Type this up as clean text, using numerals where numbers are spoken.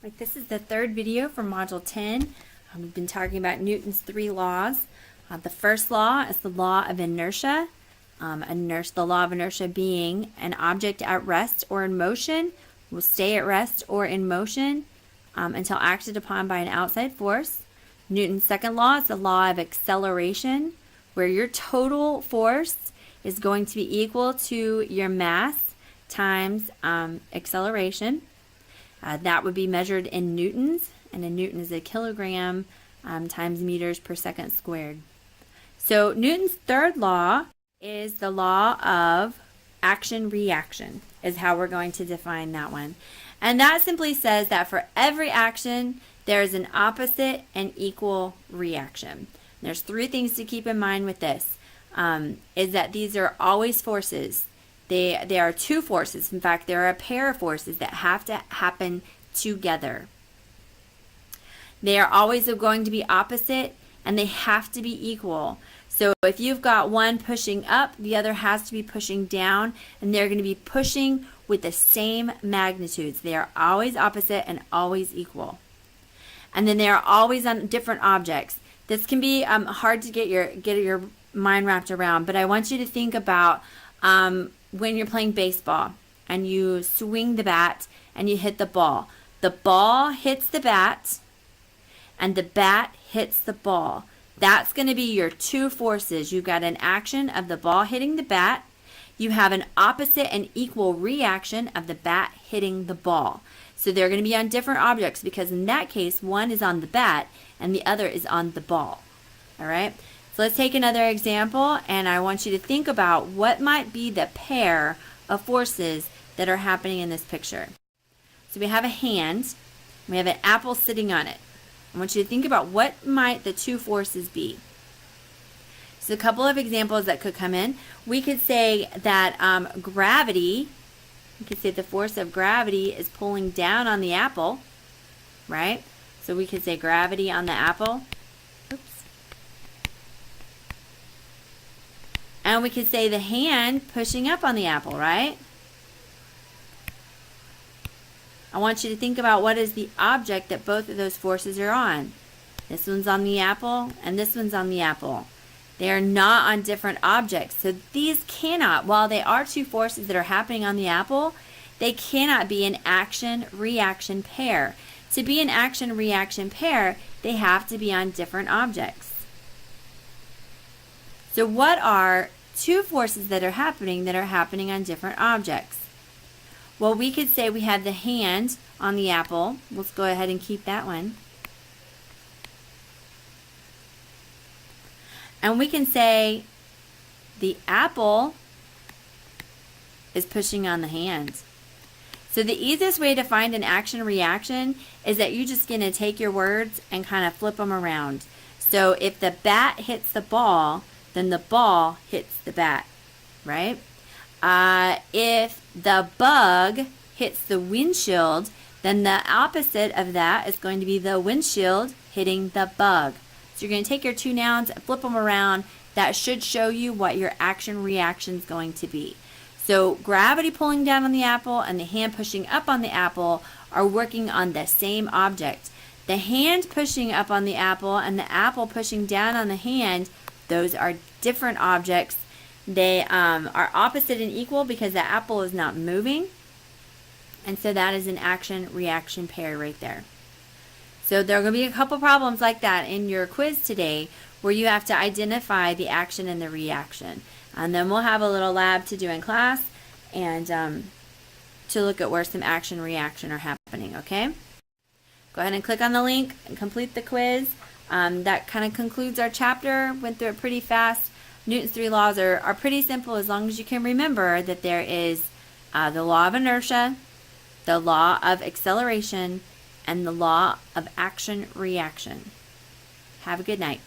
Right, this is the third video from Module 10. We've been talking about Newton's three laws. The first law is the law of inertia. The law of inertia being an object at rest or in motion will stay at rest or in motion until acted upon by an outside force. Newton's second law is the law of acceleration, where your total force is going to be equal to your mass times acceleration. That would be measured in newtons, and a newton is a kilogram times meters per second squared. So Newton's third law is the law of action-reaction, is how we're going to define that one. And that simply says that for every action, there is an opposite and equal reaction. There's three things to keep in mind with this, is that these are always forces. They are two forces. In fact, there are a pair of forces that have to happen together. They are always going to be opposite, and they have to be equal. So if you've got one pushing up, the other has to be pushing down, and they're going to be pushing with the same magnitudes. They are always opposite and always equal. And then they are always on different objects. This can be hard to get your mind wrapped around, but I want you to think about when you're playing baseball and you swing the bat and you hit the ball. The ball hits the bat and the bat hits the ball. That's going to be your two forces. You've got an action of the ball hitting the bat. You have an opposite and equal reaction of the bat hitting the ball. So they're going to be on different objects because in that case, one is on the bat and the other is on the ball. All right? So let's take another example, and I want you to think about what might be the pair of forces that are happening in this picture. So we have a hand, we have an apple sitting on it. I want you to think about what might the two forces be. So a couple of examples that could come in. We could say that gravity, we could say the force of gravity is pulling down on the apple, right? So we could say gravity on the apple. And we could say the hand pushing up on the apple, right? I want you to think about what is the object that both of those forces are on. This one's on the apple and this one's on the apple. They are not on different objects. So these cannot, while they are two forces that are happening on the apple, they cannot be an action-reaction pair. To be an action-reaction pair, they have to be on different objects. So what are two forces that are happening on different objects? Well, we could say we have the hand on the apple. Let's go ahead and keep that one. And we can say the apple is pushing on the hand. So the easiest way to find an action-reaction is that you're just going to take your words and kind of flip them around. So if the bat hits the ball, then the ball hits the bat, right? If the bug hits the windshield, then the opposite of that is going to be the windshield hitting the bug. So you're going to take your two nouns and flip them around. That should show you what your action-reaction is going to be. So gravity pulling down on the apple and the hand pushing up on the apple are working on the same object. The hand pushing up on the apple and the apple pushing down on the hand, those are different objects. They are opposite and equal because the apple is not moving. And so that is an action-reaction pair right there. So there are going to be a couple problems like that in your quiz today where you have to identify the action and the reaction. And then we'll have a little lab to do in class and to look at where some action-reaction are happening, okay? Go ahead and click on the link and complete the quiz. That kind of concludes our chapter. Went through it pretty fast. Newton's three laws are pretty simple as long as you can remember that there is the law of inertia, the law of acceleration, and the law of action-reaction. Have a good night.